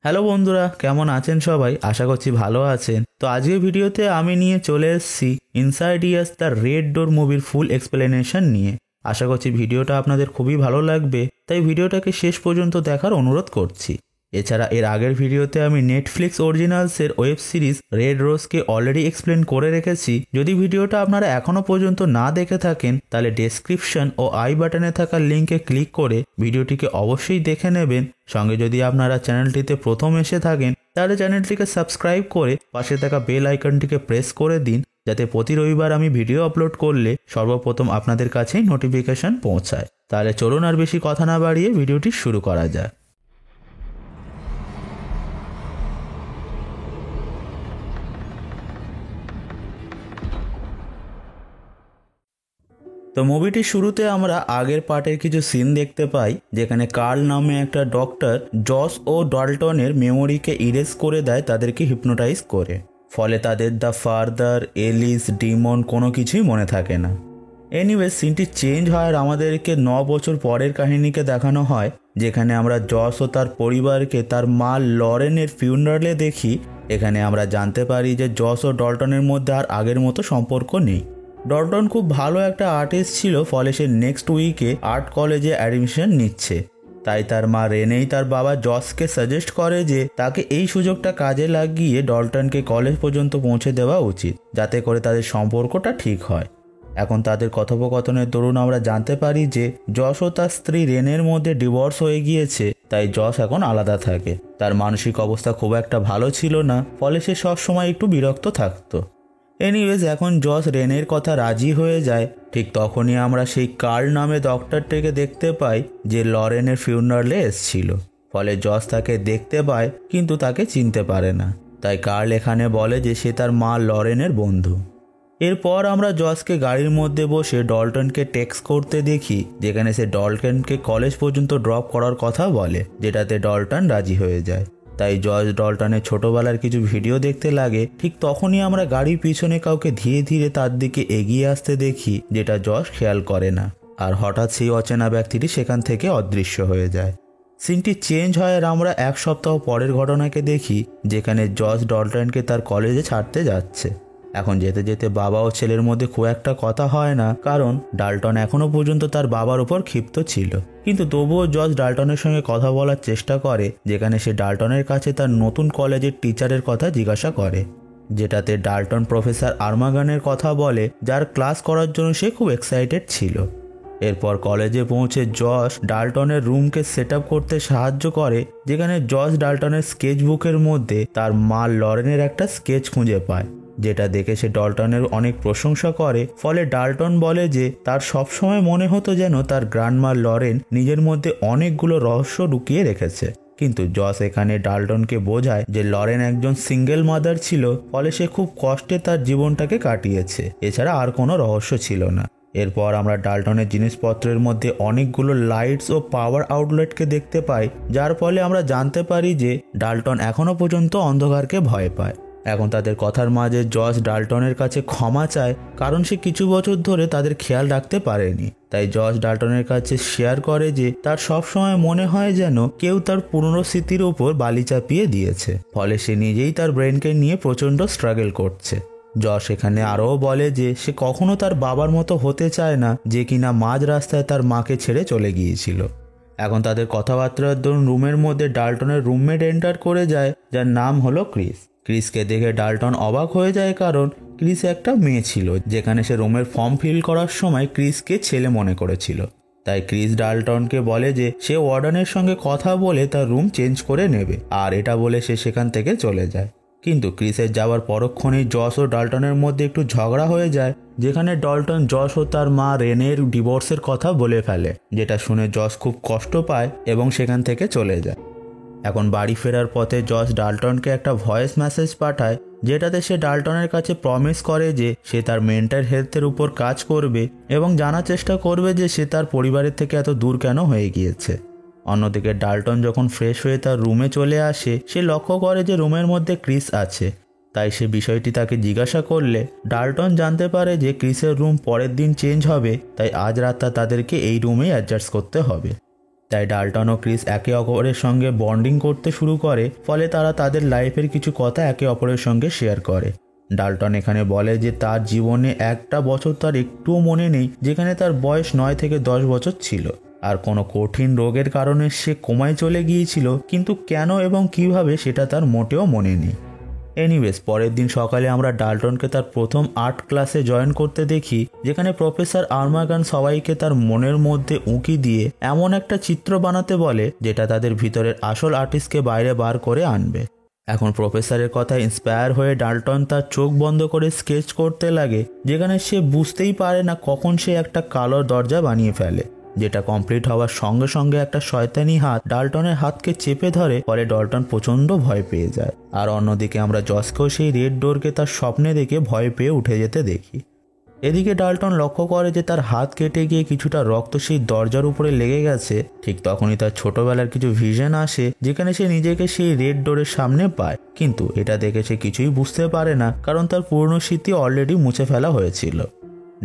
Hello বন্ধুরা, কেমন আছেন সবাই? আশা করছি ভালো আছেন। তো আজকের ভিডিওতে আমি নিয়ে চলে এসেছি ইনসাইডিয়াস দ্য রেড ডোর মুভির ফুল এক্সপ্লেনেশন নিয়ে। আশা করছি ভিডিওটা আপনাদের খুবই ভালো লাগবে, তাই ভিডিওটাকে শেষ পর্যন্ত দেখার অনুরোধ করছি। এছাড়া এর আগের ভিডিওতে আমি নেটফ্লিক্স অরিজিনালসের ওয়েব সিরিজ রেড রোজকে অলরেডি এক্সপ্লেন করে রেখেছি। যদি ভিডিওটা আপনারা এখনও পর্যন্ত না দেখে থাকেন তাহলে ডেসক্রিপশন ও আই বাটনে থাকা লিঙ্কে ক্লিক করে ভিডিওটিকে অবশ্যই দেখে নেবেন। সঙ্গে যদি আপনারা চ্যানেলটিতে প্রথম এসে থাকেন তাহলে চ্যানেলটিকে সাবস্ক্রাইব করে পাশে থাকা বেল আইকনটিকে প্রেস করে দিন, যাতে প্রতি রবিবার আমি ভিডিও আপলোড করলে সর্বপ্রথম আপনাদের কাছেই নোটিফিকেশন পৌঁছায়। তাহলে চলুন আর বেশি কথা না বাড়িয়ে ভিডিওটি শুরু করা যায়। তো মুভিটির শুরুতে আমরা আগের পার্টের কিছু সিন দেখতে পাই, যেখানে কার্ল নামে একটা ডক্টর জস ও ডলটনের মেমোরিকে ইরেজ করে দেয় তাদেরকে হিপনোটাইজ করে। ফলে তাদের দ্য ফাদার, এলিস, ডিমন কোনো কিছুই মনে থাকে না। এনিওয়ে, সিনটি চেঞ্জ হয় আর আমাদেরকে 9 বছর পরের কাহিনীকে দেখানো হয়, যেখানে আমরা জস ও তার পরিবারকে তার মা লরেনের ফিউনারালে দেখি। এখানে আমরা জানতে পারি যে জস ও ডলটনের মধ্যে আর আগের মতো সম্পর্ক নেই। ডলটন খুব ভালো একটা আর্টিস্ট ছিল, ফলে সে নেক্সট উইকে আর্ট কলেজে অ্যাডমিশন নিচ্ছে। তাই তার মা রেনেই তার বাবা জসকে সাজেস্ট করে যে তাকে এই সুযোগটা কাজে লাগিয়ে ডলটনকে কলেজ পর্যন্ত পৌঁছে দেওয়া উচিত, যাতে করে তাদের সম্পর্কটা ঠিক হয়। এখন তাদের কথোপকথনের দরুন আমরা জানতে পারি যে জস ও তার স্ত্রী রেনের মধ্যে ডিভোর্স হয়ে গিয়েছে, তাই জস এখন আলাদা থাকে। তার মানসিক অবস্থা খুব একটা ভালো ছিল না, ফলে সে সবসময় একটু বিরক্ত থাকতো। এনিওয়েজ, এখন জস রেনের কথা রাজি হয়ে যায়। ঠিক তখনই আমরা সেই কার্ল নামে ডক্টরটিকে দেখতে পাই যে লরেনের ফিউনারালে এসেছিল। ফলে জস তাকে দেখতে পায় কিন্তু তাকে চিনতে পারে না। তাই কার্ল এখানে বলে যে সে তার মা লরেনের বন্ধু। এরপর আমরা জসকে গাড়ির মধ্যে বসে ডলটনকে টেক্সট করতে দেখি, যেখানে সে ডলটনকে কলেজ পর্যন্ত ড্রপ করার কথা বলে, যেটাতে ডলটন রাজি হয়ে যায়। তাই জস ডলটনের ছোটবেলার কিছু ভিডিও দেখতে লাগে। ঠিক তখনই আমরা গাড়ির পিছনে কাউকে ধীরে ধীরে তার দিকে এগিয়ে আসতে দেখি, যেটা জস খেয়াল করে না। আর হঠাৎ সেই অচেনা ব্যক্তিটি সেখান থেকে অদৃশ্য হয়ে যায়। সিনটি চেঞ্জ হয় আর আমরা 1 সপ্তাহ পরের ঘটনাকে দেখি, যেখানে জস ডলটনকে তার কলেজে ছাড়তে যাচ্ছে। এখন যেতে যেতে বাবা ও ছেলের মধ্যে খুব একটা কথা হয় না, কারণ ডাল্টন এখনো পর্যন্ত তার বাবার উপর ক্ষিপ্ত ছিল। কিন্তু তবুও জস ডাল্টনের সঙ্গে কথা বলার চেষ্টা করে, যেখানে সে ডাল্টনের কাছে তার নতুন কলেজের টিচারের কথা জিজ্ঞাসা করে, যেটাতে ডাল্টন প্রফেসর আর্মাগানের কথা বলে, যার ক্লাস করার জন্য সে খুব এক্সাইটেড ছিল। এরপর কলেজে পৌঁছে জস ডাল্টনের রুমকে সেট আপ করতে সাহায্য করে, যেখানে জস ডাল্টনের স্কেচ বুকের মধ্যে তার মা লরেনের একটা স্কেচ খুঁজে পায়, যেটা দেখে সে ডলটনের অনেক প্রশংসা করে। ফলে ডাল্টন বলে যে তার সবসময় মনে হতো যেন তার গ্র্যান্ডমা লরেন নিজের মধ্যে অনেকগুলো রহস্য লুকিয়ে রেখেছে। কিন্তু জস এখানে ডাল্টনকে বোঝায় যে লরেন একজন সিঙ্গেল মাদার ছিল, ফলে সে খুব কষ্টে তার জীবনটাকে কাটিয়েছে, এছাড়া আর কোনো রহস্য ছিল না। এরপর আমরা ডাল্টনের জিনিসপত্রের মধ্যে অনেকগুলো লাইটস ও পাওয়ার আউটলেটকে দেখতে পাই, যার ফলে আমরা জানতে পারি যে ডাল্টন এখনো পর্যন্ত অন্ধকারকে ভয় পায়। এখন তাদের কথার মাঝে জস ডাল্টনের কাছে ক্ষমা চায়, কারণ সে কিছু বছর ধরে তাদের খেয়াল রাখতে পারেনি। তাই জস ডাল্টনের কাছে শেয়ার করে যে তার সবসময় মনে হয় যেন কেউ তার পুরনো স্মৃতির উপর বালি চাপিয়ে দিয়েছে, ফলে সে নিজেই তার ব্রেনকে নিয়ে প্রচণ্ড স্ট্রাগল করছে। জস এখানে আরও বলে যে সে কখনো তার বাবার মতো হতে চায় না, যে কিনা মাঝ রাস্তায় তার মাকে ছেড়ে চলে গিয়েছিল। এখন তাদের কথাবার্তার দরুন রুমের মধ্যে ডাল্টনের রুমমেট এন্টার করে যায়, যার নাম হলো ক্রিস। ক্রিসকে দেখে ডাল্টন অবাক হয়ে যায়, কারণ ক্রিস একটা মেয়ে ছিল, যেখানে সে রুমের ফর্ম ফিল করার সময় ক্রিসকে ছেলে মনে করেছিল। তাই ক্রিস ডাল্টনকে বলে যে সে ওয়ার্ডেনের সঙ্গে কথা বলে তার রুম চেঞ্জ করে নেবে, আর এটা বলে সে সেখান থেকে চলে যায়। কিন্তু ক্রিসের যাওয়ার পরক্ষণেই জস ও ডাল্টনের মধ্যে একটু ঝগড়া হয়ে যায়, যেখানে ডাল্টন জস ও তার মা রেনের ডিভোর্সের কথা বলে ফেলে, যেটা শুনে জস খুব কষ্ট পায় এবং সেখান থেকে চলে যায়। এখন বাড়ি ফেরার পথে জস ডাল্টনকে একটা ভয়েস মেসেজ পাঠায়, যেটাতে সে ডাল্টনের কাছে প্রমিস করে যে সে তার মেন্টাল হেলথের উপর কাজ করবে এবং জানার চেষ্টা করবে যে সে তার পরিবারের থেকে এত দূর কেন হয়ে গিয়েছে। অন্যদিকে ডাল্টন যখন ফ্রেশ হয়ে তার রুমে চলে আসে, সে লক্ষ্য করে যে রুমের মধ্যে ক্রিস আছে। তাই সে বিষয়টি তাকে জিজ্ঞাসা করলে ডাল্টন জানতে পারে যে ক্রিসের রুম পরের দিন চেঞ্জ হবে, তাই আজ রাতটা তাদেরকে এই রুমেই অ্যাডজাস্ট করতে হবে। তাই ডাল্টন ও ক্রিস একে অপরের সঙ্গে বন্ডিং করতে শুরু করে, ফলে তারা তাদের লাইফের কিছু কথা একে অপরের সঙ্গে শেয়ার করে। ডাল্টন এখানে বলে যে তার জীবনে একটা বছর তার একটুও মনে নেই যেখানে তার বয়স 9 থেকে 10 বছর ছিল, আর কোনো কঠিন রোগের কারণে সে কোমায় চলে গিয়েছিল, কিন্তু কেন এবং কিভাবে সেটা তার মোটেও মনে নেই। এনিওয়েজ, পরের দিন সকালে আমরা ডাল্টনকে তার প্রথম আর্ট ক্লাসে জয়েন করতে দেখি, যেখানে প্রফেসর আর্মাগান সবাইকে তার মনের মধ্যে উঁকি দিয়ে এমন একটা চিত্র বানাতে বলে যেটা তাদের ভিতরের আসল আর্টিস্টকে বাইরে বার করে আনবে। এখন প্রফেসরের কথা ইন্সপায়ার হয়ে ডাল্টন তার চোখ বন্ধ করে স্কেচ করতে লাগে, যেখানে সে বুঝতেই পারে না কখন সে একটা কালো দরজা বানিয়ে ফেলে, যেটা কমপ্লিট হওয়ার সঙ্গে সঙ্গে একটা শয়তানি হাত ডাল্টনের হাতকে চেপে ধরে, ফলে ডাল্টন প্রচণ্ড ভয় পেয়ে যায়। আর অন্যদিকে আমরা জসকেও সেই রেড ডোরকে তার স্বপ্নে দেখে ভয় পেয়ে উঠে যেতে দেখি। এদিকে ডাল্টন লক্ষ্য করে যে তার হাত কেটে গিয়ে কিছুটা রক্ত সেই দরজার উপরে লেগে গেছে। ঠিক তখনই তার ছোটবেলার কিছু ভিশন আসে, যেখানে সে নিজেকে সেই রেড ডোরের সামনে পায়, কিন্তু এটা দেখে সে কিছুই বুঝতে পারে না, কারণ তার পুরনো স্মৃতি অলরেডি মুছে ফেলা হয়েছিল।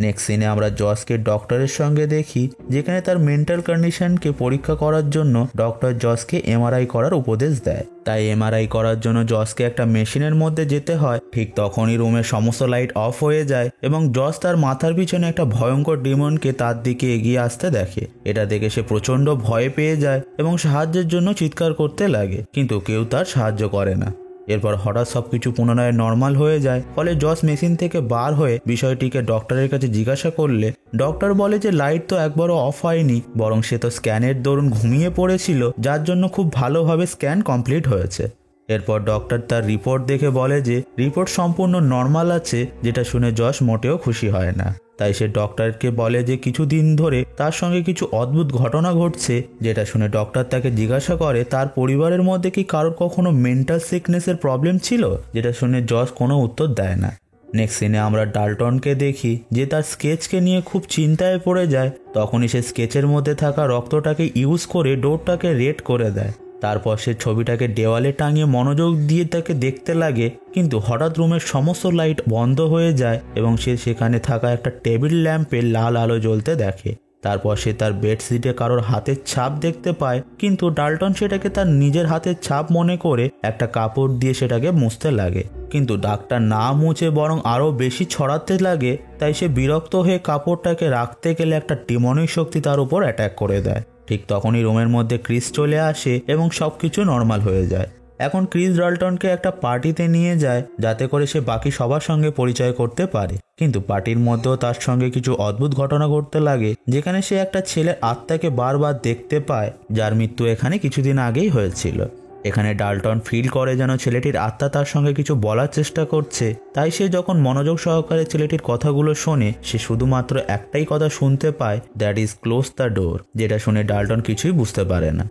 নেক্সট সিনে আমরা জসকে ডক্টরের সঙ্গে দেখি, যেখানে তার মেন্টাল কন্ডিশনকে পরীক্ষা করার জন্য ডক্টর জসকে এমআরআই করার উপদেশ দেয়। তাই এমআরআই করার জন্য জসকে একটা মেশিনের মধ্যে যেতে হয়। ঠিক তখনই রুমের সমস্ত লাইট অফ হয়ে যায় এবং জস তার মাথার পিছনে একটা ভয়ঙ্কর ডিমনকে তার দিকে এগিয়ে আসতে দেখে। এটা দেখে সে প্রচণ্ড ভয় পেয়ে যায় এবং সাহায্যের জন্য চিৎকার করতে লাগে, কিন্তু কেউ তার সাহায্য করে না। এরপর হঠাৎ সবকিছু পুনরায় নর্মাল হয়ে যায়, ফলে জস মেশিন থেকে বার হয়ে বিষয়টিকে ডক্টরের কাছে জিজ্ঞাসা করলে ডক্টর বলে যে লাইট তো একবারও অফ হয়নি, বরং সে তো স্ক্যানের দরুন ঘুমিয়ে পড়েছিল, যার জন্য খুব ভালোভাবে স্ক্যান কমপ্লিট হয়েছে। এরপর ডক্টর তার রিপোর্ট দেখে বলে যে রিপোর্ট সম্পূর্ণ নর্মাল আছে, যেটা শুনে জস মোটেও খুশি হয় না। তাই সে ডক্টরকে বলে যে কিছুদিন ধরে তার সঙ্গে কিছু অদ্ভুত ঘটনা ঘটছে, যেটা শুনে ডক্টর তাকে জিজ্ঞাসা করে তার পরিবারের মধ্যে কি কারোর কখনো মেন্টাল সিকনেসের প্রবলেম ছিল, যেটা শুনে জস কোনো উত্তর দেয় না। নেক্সট সিনে আমরা ডাল্টনকে দেখি যে তার স্কেচকে নিয়ে খুব চিন্তায় পড়ে যায়। তখনই সে স্কেচের মধ্যে থাকা রক্তটাকে ইউজ করে ডোরটাকে রেড করে দেয়। তারপর সে ছবিটাকে দেওয়ালে টাঙিয়ে মনোযোগ দিয়ে তাকে দেখতে লাগে, কিন্তু হঠাৎ রুমের সমস্ত লাইট বন্ধ হয়ে যায় এবং সে সেখানে থাকা একটা টেবিল ল্যাম্পে লাল আলো জ্বলতে দেখে। তারপর সে তার বেডশিটে কারোর হাতের ছাপ দেখতে পায়, কিন্তু ডাল্টন সেটাকে তার নিজের হাতের ছাপ মনে করে একটা কাপড় দিয়ে সেটাকে মুছতে লাগে, কিন্তু দাগটা না মুছে বরং আরও বেশি ছড়াতে লাগে। তাই সে বিরক্ত হয়ে কাপড়টাকে রাখতে গেলে একটা ডিমনিক শক্তি তার উপর অ্যাটাক করে দেয়। ঠিক তখনই রুমের মধ্যে ক্রিস চলে আসে এবং সবকিছু নর্মাল হয়ে যায়। এখন ক্রিস ডাল্টনকে একটা পার্টিতে নিয়ে যায়, যাতে করে সে বাকি সবার সঙ্গে পরিচয় করতে পারে, কিন্তু পার্টির মধ্যেও তার সঙ্গে কিছু অদ্ভুত ঘটনা ঘটতে লাগে, যেখানে সে একটা ছেলের আত্মাকে বারবার দেখতে পায়, যার মৃত্যু এখানে কিছুদিন আগেই হয়েছিল। এখানে ডাল্টন ফিল করে যেন ছেলেটির আত্মা তার সঙ্গে কিছু বলার চেষ্টা করছে। তাই সে যখন মনোযোগ সহকারে ছেলেটির কথাগুলো শোনে, সে শুধুমাত্র একটাই কথা শুনতে পায়, that is close the door, যেটা শুনে ডাল্টন কিছুই বুঝতে পারে না।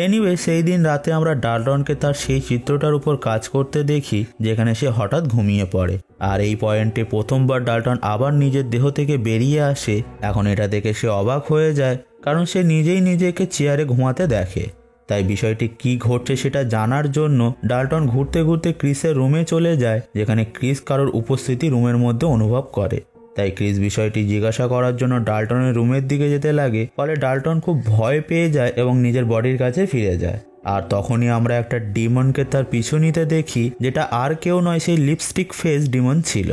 এনিওয়ে, সেই দিন রাতে আমরা ডাল্টনকে তার সেই চিত্রটার উপর কাজ করতে দেখি, যেখানে সে হঠাৎ ঘুমিয়ে পড়ে। আর এই পয়েন্টে প্রথমবার ডাল্টন আবার নিজের দেহ থেকে বেরিয়ে আসে। এখন এটা দেখে সে অবাক হয়ে যায়, কারণ সে নিজেই নিজেকে চেয়ারে ঘুমাতে দেখে। তাই বিষয়টি কি ঘটছে সেটা জানার জন্য ডাল্টন ঘুরতে ঘুরতে ক্রিসের রুমে চলে যায়, যেখানে ক্রিস কারোর উপস্থিতি রুমের মধ্যে অনুভব করে। তাই ক্রিস বিষয়টি জিজ্ঞাসা করার জন্য ডাল্টনের রুমের দিকে যেতে লাগে, ফলে ডাল্টন খুব ভয় পেয়ে যায় এবং নিজের বডির কাছে ফিরে যায়। আর তখনই আমরা একটা ডিমনকে তার পিছু নিতে দেখি, যেটা আর কেউ নয়, সেই লিপস্টিক ফেস ডিমন ছিল।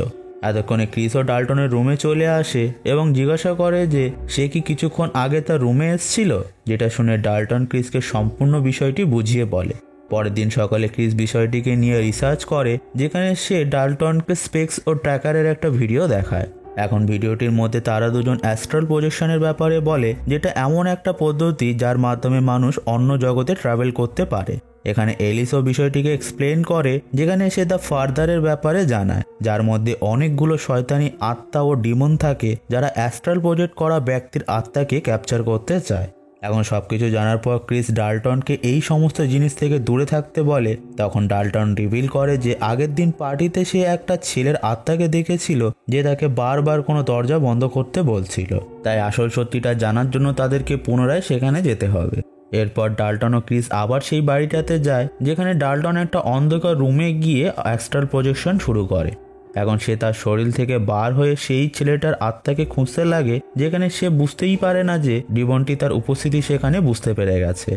এতক্ষণে ক্রিস ও ডাল্টনের রুমে চলে আসে এবং জিজ্ঞাসা করে যে সে কি কিছুক্ষণ আগে তার রুমে এসেছিল, যেটা শুনে ডাল্টন ক্রিসকে সম্পূর্ণ বিষয়টি বুঝিয়ে বলে। পরের দিন সকালে ক্রিস বিষয়টিকে নিয়ে রিসার্চ করে, যেখানে সে ডাল্টনকে স্পেক্স ও ট্র্যাকারের একটা ভিডিও দেখায়। এখন ভিডিওটির মধ্যে তারা দুজন অ্যাস্ট্রাল প্রজেকশনের ব্যাপারে বলে, যেটা এমন একটা পদ্ধতি যার মাধ্যমে মানুষ অন্য জগতে ট্রাভেল করতে পারে। এখানে এলিসও বিষয়টিকে এক্সপ্লেন করে, যেখানে সে দ্য ফার্দারের ব্যাপারে জানায়, যার মধ্যে অনেকগুলো শয়তানি আত্মা ও ডিমন থাকে, যারা অ্যাস্ট্রাল প্রজেক্ট করা ব্যক্তির আত্মাকে ক্যাপচার করতে চায়। এখন সবকিছু জানার পর ক্রিস ডাল্টনকে এই সমস্ত জিনিস থেকে দূরে থাকতে বলে। তখন ডাল্টন রিভিল করে যে আগের দিন পার্টিতে সে একটা ছেলের আত্মাকে দেখেছিল, যে তাকে বারবার কোনো দরজা বন্ধ করতে বলছিল। তাই আসল সত্যিটা জানার জন্য তাদেরকে পুনরায় সেখানে যেতে হবে। এরপর ডাল্টন ও ক্রিস আবার সেই বাড়িটাতে যায়, যেখানে ডাল্টন একটা অন্ধকার রুমে গিয়ে অ্যাস্ট্রাল প্রজেকশন শুরু করে। এখন সে তার শরীর থেকে বার হয়ে সেই ছেলেটার আত্মাকে খুঁজতে লাগে, যেখানে সে বুঝতেই পারে না যে ডিমনটি তার উপস্থিতি সেখানে বুঝতে পেরে গেছে।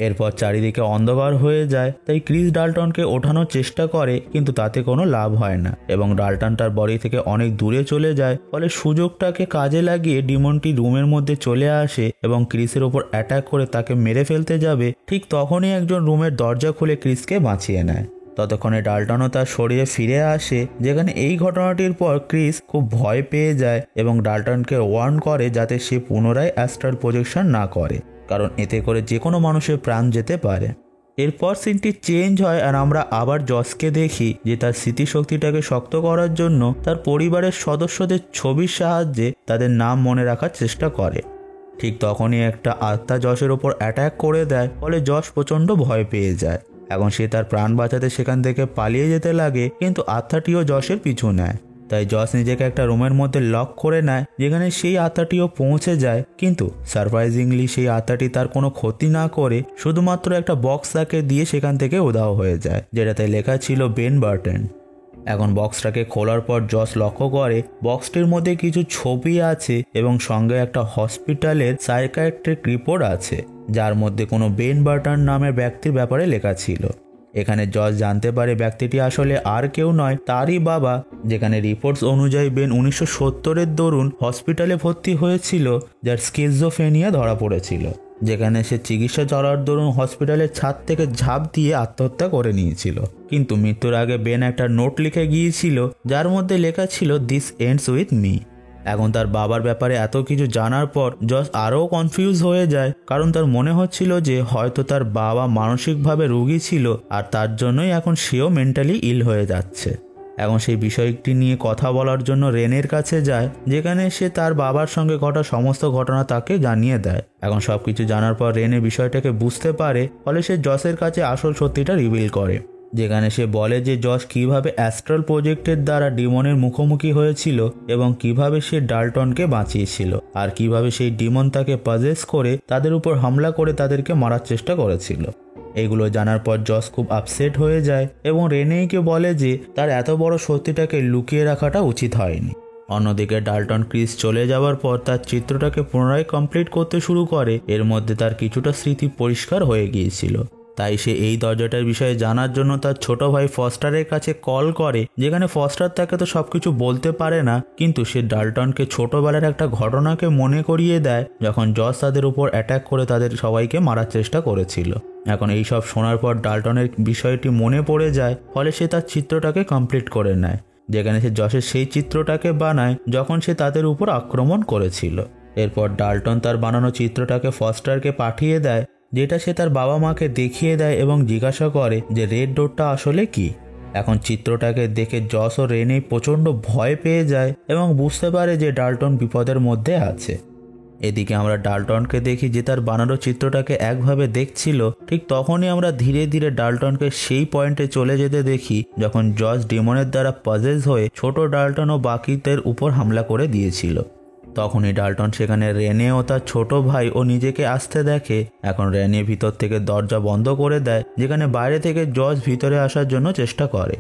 এরপর চারিদিকে অন্ধকার হয়ে যায়, তাই ক্রিস ডাল্টনকে ওঠানোর চেষ্টা করে, কিন্তু তাতে কোনো লাভ হয় না এবং ডাল্টন তার বডি থেকে অনেক দূরে চলে যায়। ফলে সুযোগটাকে কাজে লাগিয়ে ডিমনটি রুমের মধ্যে চলে আসে এবং ক্রিসের ওপর অ্যাটাক করে তাকে মেরে ফেলতে যাবে। ঠিক তখনই একজন রুমের দরজা খুলে ক্রিসকে বাঁচিয়ে নেয়। ততক্ষণে ডাল্টনও তার শরীরে ফিরে আসে, যেখানে এই ঘটনাটির পর ক্রিস খুব ভয় পেয়ে যায় এবং ডাল্টনকে ওয়ার্ন করে যাতে সে পুনরায় অ্যাস্ট্রাল প্রজেকশন না করে, কারণ এতে করে যে কোনো মানুষের প্রাণ যেতে পারে। এরপর সিনটি চেঞ্জ হয় আর আমরা আবার জসকে দেখি যে তার স্মৃতিশক্তিটাকে শক্ত করার জন্য তার পরিবারের সদস্যদের ছবির সাহায্যে তাদের নাম মনে রাখার চেষ্টা করে। ঠিক তখনই একটা আত্মা জসের ওপর অ্যাটাক করে দেয়, ফলে জস প্রচণ্ড ভয় পেয়ে যায়। এখন সে তার প্রাণ বাঁচাতে সেখান থেকে পালিয়ে যেতে লাগে, কিন্তু আত্মাটিও জসের পিছু নেয়। তাই জস নিজেকে একটা রুমের মধ্যে লক করে নেয়, যেখানে সেই আত্মাটিও পৌঁছে যায়, কিন্তু সারপ্রাইজিংলি সেই আত্মাটি তার কোনো ক্ষতি না করে শুধুমাত্র একটা বক্স তাকে দিয়ে সেখান থেকে উধাও হয়ে যায়, যেটাতে লেখা ছিল বেন বার্টন। এখন বক্সটাকে খোলার পর জস লক্ষ্য করে বক্সটির মধ্যে কিছু ছবি আছে এবং সঙ্গে একটা হসপিটালের সাইকিয়াট্রিক রিপোর্ট আছে, যার মধ্যে কোনো বেন বার্টন নামের ব্যক্তির ব্যাপারে লেখা ছিল। এখানে জস জানতে পারে ব্যক্তিটি আসলে আর কেউ নয়, তারই বাবা, যেখানে রিপোর্টস অনুযায়ী বেন 1970-এর দরুন হসপিটালে ভর্তি হয়েছিল, যার স্কিজোফ্রেনিয়া ধরা পড়েছিল, যেখানে সে চিকিৎসা চলার দরুন হসপিটালের ছাদ থেকে ঝাঁপ দিয়ে আত্মহত্যা করে নিয়েছিল। কিন্তু মৃত্যুর আগে বেন একটা নোট লিখে গিয়েছিল, যার মধ্যে লেখা ছিল দিস এন্ডস উইথ মি। এখন তার বাবার ব্যাপারে এত কিছু জানার পর জস আরও কনফিউজ হয়ে যায়, কারণ তার মনে হচ্ছিল যে হয়তো তার বাবা মানসিকভাবে রোগী ছিল আর তার জন্যই এখন সেও মেন্টালি ইল হয়ে যাচ্ছে। এখন সেই বিষয়টি নিয়ে কথা বলার জন্য রেনের কাছে যায়, যেখানে সে তার বাবার সঙ্গে ঘটা সমস্ত ঘটনা তাকে জানিয়ে দেয়। এখন সবকিছু জানার পর রেনে বিষয়টাকে বুঝতে পারে, ফলে সে জসের কাছে আসল সত্যিটা রিভিল করে, যেখানে সে বলে যে জস কিভাবে অ্যাস্ট্রাল প্রজেক্টের দ্বারা ডিমনের মুখোমুখি হয়েছিল এবং কিভাবে সে ডাল্টনকে বাঁচিয়েছিল, আর কিভাবে সেই ডিমন তাকে পজেস করে তাদের উপর হামলা করে তাদেরকে মারার চেষ্টা করেছিল। এগুলো জানার পর জস খুব আপসেট হয়ে যায় এবং রেনেইকে বলে যে তার এত বড় সত্যিটাকে লুকিয়ে রাখাটা উচিত হয়নি। অন্যদিকে ডাল্টন ক্রিস চলে যাওয়ার পর তার চিত্রটাকে পুনরায় কমপ্লিট করতে শুরু করে। এর মধ্যে তার কিছুটা স্মৃতি পরিষ্কার হয়ে গিয়েছিল, তাই সে এই দরজাটার বিষয়ে জানার জন্য তার ছোট ভাই ফস্টারের কাছে কল করে, যেখানে ফস্টার তাকে তো সবকিছু বলতে পারে না, কিন্তু সে ডাল্টনকে ছোটবেলার একটা ঘটনাকে মনে করিয়ে দেয়, যখন জস তাদের উপর অ্যাটাক করে তাদের সবাইকে মারার চেষ্টা করেছিল। এখন এই সব শোনার পর ডাল্টনের বিষয়টি মনে পড়ে যায়, ফলে সে তার চিত্রটাকে কমপ্লিট করে নেয়, যেখানে সে জসের সেই চিত্রটাকে বানায় যখন সে তাদের উপর আক্রমণ করেছিল। এরপর ডাল্টন তার বানানো চিত্রটাকে ফস্টারকে পাঠিয়ে দেয়, যেটা সে তার বাবা মাকে দেখিয়ে দেয় এবং জিজ্ঞাসা করে যে রেড ডোরটা আসলে কি। এখন চিত্রটাকে দেখে জস ও রেনে প্রচণ্ড ভয় পেয়ে যায় এবং বুঝতে পারে যে ডাল্টন বিপদের মধ্যে আছে। এদিকে আমরা ডাল্টনকে দেখি যে তার বানানো চিত্রটাকে একভাবে দেখছিল। ঠিক তখনই আমরা ধীরে ধীরে ডাল্টনকে সেই পয়েন্টে চলে যেতে দেখি যখন জস ডিমনের দ্বারা পজেস হয়ে ছোট ডাল্টন ও বাকিদের উপর হামলা করে দিয়েছিল। তখনই ডাল্টন সেখানে রেনে ও তার ছোট ভাই ও নিজেকে আসতে দেখে। এখন রেনে ভিতর থেকে দরজা বন্ধ করে দেয়, যেখানে বাইরে থেকে জস ভিতরে আসার জন্য চেষ্টা করে।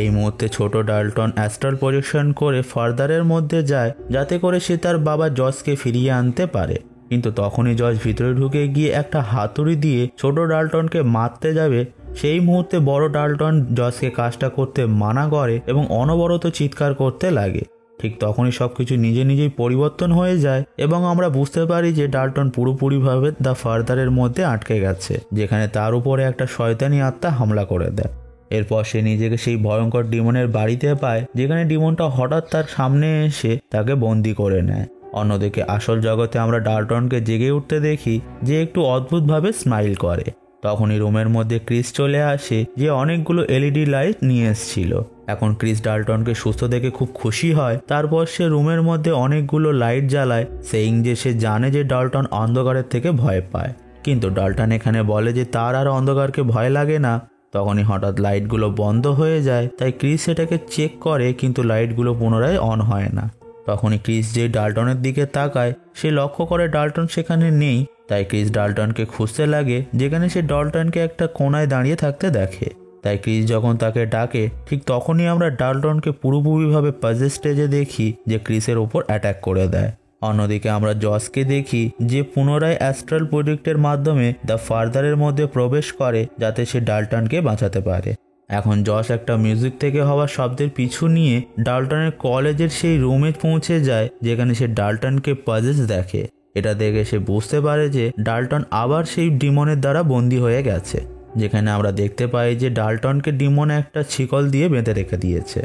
এই মুহূর্তে ছোট ডাল্টন অ্যাস্ট্রাল প্রজেকশন করে ফার্দারের মধ্যে যায়, যাতে করে সে তার বাবা জসকে ফিরিয়ে আনতে পারে। কিন্তু তখনই জস ভিতরে ঢুকে গিয়ে একটা হাতুড়ি দিয়ে ছোট ডাল্টনকে মারতে যাবে। সেই মুহূর্তে বড় ডাল্টন জসকে কাজটা করতে মানা করে এবং অনবরত চিৎকার করতে লাগে। ঠিক তখনই সবকিছু নিজে নিজেই পরিবর্তন হয়ে যায় এবং আমরা বুঝতে পারি যে ডাল্টন পুরোপুরিভাবে দ্য ফার্দারের মধ্যে আটকে গেছে, যেখানে তার উপরে একটা শয়তানি আত্মা হামলা করে দেয়। এরপর সে নিজেকে সেই ভয়ঙ্কর ডিমনের বাড়িতে পায়, যেখানে ডিমনটা হঠাৎ তার সামনে এসে তাকে বন্দি করে নেয়। অন্যদিকে আসল জগতে আমরা ডাল্টনকে জেগে উঠতে দেখি, যে একটু অদ্ভুতভাবে স্মাইল করে। তখনই রুমের মধ্যে ক্রিস চলে আসে, যে অনেকগুলো এলইডি লাইট নিয়ে এসেছিল। এখন ক্রিস ডাল্টনকে সুস্থ দেখে খুব খুশি হয়। তারপর সে রুমের মধ্যে অনেকগুলো লাইট জ্বালায়, সেইং যে সে জানে যে ডাল্টন অন্ধকারের থেকে ভয় পায়। কিন্তু ডাল্টন এখানে বলে যে তার আর অন্ধকারকে ভয় লাগে না। তখনই হঠাৎ লাইটগুলো বন্ধ হয়ে যায়, তাই ক্রিস সেটাকে চেক করে, কিন্তু লাইটগুলো পুনরায় অন হয় না। তখনই ক্রিস যে ডাল্টনের দিকে তাকায়, সে লক্ষ্য করে ডাল্টন সেখানে নেই। তাই ক্রিস ডাল্টনকে খুঁজতে লাগে, যেখানে সে ডাল্টনকে একটা কোনায় দাঁড়িয়ে থাকতে দেখে। তাই ক্রিস যখন তাকে ডাকে ঠিক তখনই আমরা ডাল্টনকে পুরোপুরিভাবে পাজল স্টেজে দেখি যে ক্রিসের ওপর অ্যাটাক করে দেয়। অন্যদিকে আমরা জসকে দেখি যে পুনরায় অ্যাস্ট্রাল প্রজেক্টের মাধ্যমে দ্য ফাদারের মধ্যে প্রবেশ করে যাতে সে ডাল্টনকে বাঁচাতে পারে। এখন জস একটা মিউজিক থেকে হওয়া শব্দের পিছু নিয়ে ডাল্টনের কলেজের সেই রুমে পৌঁছে যায় যেখানে সে ডাল্টনকে পাজলস দেখে। এটা দেখে সে বুঝতে পারে যে ডাল্টন আবার সেই ডিমনের দ্বারা বন্দী হয়ে গেছে, যেখানে আমরা দেখতে পাই যে ডাল্টনকে ডিমন একটা শিকল দিয়ে বেঁধে রেখে দিয়েছে।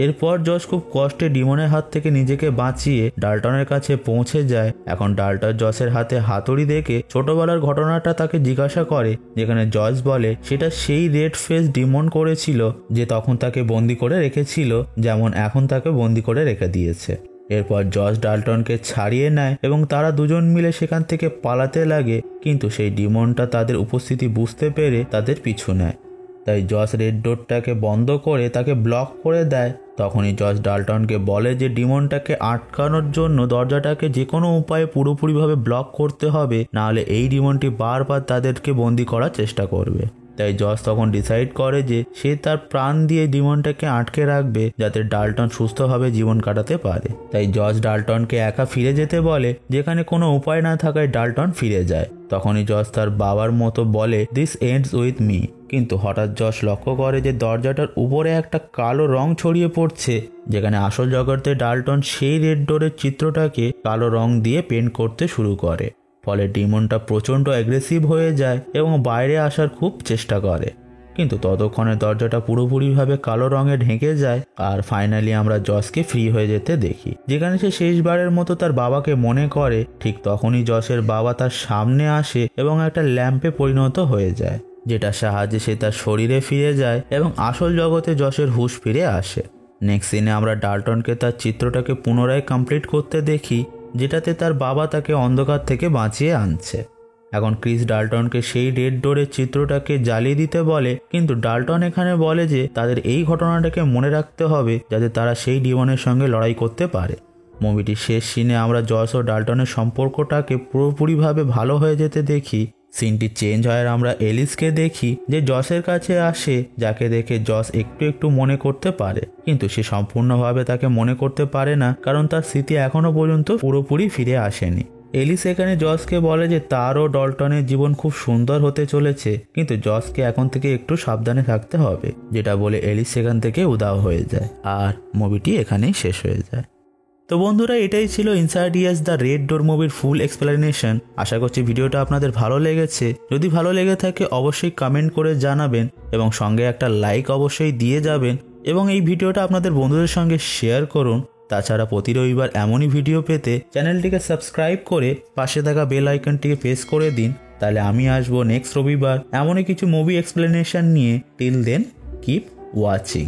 এরপর জস খুব কষ্টে ডিমনের হাত থেকে নিজেকে বাঁচিয়ে ডাল্টনের কাছে পৌঁছে যায়। এখন ডাল্টন জসের হাতে হাতুড়ি দেখে ছোটবেলার ঘটনাটা তাকে জিজ্ঞাসা করে, যেখানে জস বলে সেটা সেই রেড ফেস ডিমন করেছিল যে তখন তাকে বন্দি করে রেখেছিল, যেমন এখন তাকে বন্দি করে রেখে দিয়েছে। এরপর জস ডাল্টনকে ছাড়িয়ে নেয় এবং তারা দুজন মিলে সেখান থেকে পালাতে লাগে, কিন্তু সেই ডিমনটা তাদের উপস্থিতি বুঝতে পেরে তাদের পিছু নেয়। তাই জস রেড ডোরটাকে বন্ধ করে তাকে ব্লক করে দেয়। তখনই জস ডাল্টনকে বলে যে ডিমনটাকে আটকানোর জন্য দরজাটাকে যে কোনো উপায়ে পুরোপুরিভাবে ব্লক করতে হবে, নাহলে এই ডিমনটি বারবার তাদেরকে বন্দি করার চেষ্টা করবে। তাই জস তখন ডিসাইড করে যে সে তার প্রাণ দিয়ে ডিমনটাকে আটকে রাখবে যাতে ডাল্টন সুস্থভাবে জীবন কাটাতে পারে। তাই জস ডাল্টনকে একা ফিরে যেতে বলে, যেখানে কোনো উপায় না থাকায় ডাল্টন ফিরে যায়। তখনই জস তার বাবার মতো বলে দিস এন্ডস উইথ মি, কিন্তু হঠাৎ জস লক্ষ্য করে যে দরজাটার উপরে একটা কালো রং ছড়িয়ে পড়ছে, যেখানে আসল জগতে ডাল্টন সেই রেড ডোরের চিত্রটাকে কালো রং দিয়ে পেন্ট করতে শুরু করে। ফলে ডিমনটা প্রচণ্ড অ্যাগ্রেসিভ হয়ে যায় এবং বাইরে আসার খুব চেষ্টা করে, কিন্তু ততক্ষণে দরজাটা পুরোপুরিভাবে কালো রঙে ঢেকে যায়। আর ফাইনালি আমরা জসকে ফ্রি হয়ে যেতে দেখি, যেখানে সে শেষবারের মতো তার বাবাকে মনে করে। ঠিক তখনই জসের বাবা তার সামনে আসে এবং একটা ল্যাম্পে পরিণত হয়ে যায়, যেটার সাহায্যে সে তার শরীরে ফিরে যায় এবং আসল জগতে জসের হুঁশ ফিরে আসে। নেক্সট সিনে আমরা ডাল্টনকে তার চিত্রটাকে পুনরায় কমপ্লিট করতে দেখি, যেটাতে তার বাবা তাকে অন্ধকার থেকে বাঁচিয়ে আনছে। এখন ক্রিস ডাল্টনকে সেই রেড ডোরের চিত্রটাকে জ্বালিয়ে দিতে বলে, কিন্তু ডাল্টন এখানে বলে যে তাদের এই ঘটনাটাকে মনে রাখতে হবে যাতে তারা সেই ডিমনের সঙ্গে লড়াই করতে পারে। মুভিটির শেষ সিনে আমরা জস ও ডাল্টনের সম্পর্কটাকে পুরোপুরিভাবে ভালো হয়ে যেতে দেখি। সিনটি চেঞ্জ হয় আর আমরা এলিসকে দেখি যে জসের কাছে আসে, যাকে দেখে জস একটু একটু মনে করতে পারে, কিন্তু সে সম্পূর্ণভাবে তাকে মনে করতে পারে না, কারণ তার স্মৃতি এখনো পর্যন্ত পুরোপুরি ফিরে আসেনি। এলিস এখানে জসকে বলে যে তারও ডাল্টনের জীবন খুব সুন্দর হতে চলেছে, কিন্তু জসকে এখন থেকে একটু সাবধানে থাকতে হবে, যেটা বলে এলিস সেখান থেকে উধাও হয়ে যায় আর মুভিটি এখানেই শেষ হয়ে যায়। তো বন্ধুরা, এটাই ছিল ইনসাইডিয়াস দ্য রেড ডোর মুভির ফুল এক্সপ্লেনেশন। আশা করছি ভিডিওটা আপনাদের ভালো লেগেছে। যদি ভালো লেগে থাকে অবশ্যই কমেন্ট করে জানাবেন এবং সঙ্গে একটা লাইক অবশ্যই দিয়ে যাবেন এবং এই ভিডিওটা আপনাদের বন্ধুদের সঙ্গে শেয়ার করুন। তাছাড়া প্রতি রবিবার এমনই ভিডিও পেতে চ্যানেলটিকে সাবস্ক্রাইব করে পাশে থাকা বেল আইকনটিকে প্রেস করে দিন, তাহলে আমি আসবো নেক্সট রবিবার এমনই কিছু মুভি এক্সপ্লেনেশন নিয়ে। Till then keep watching.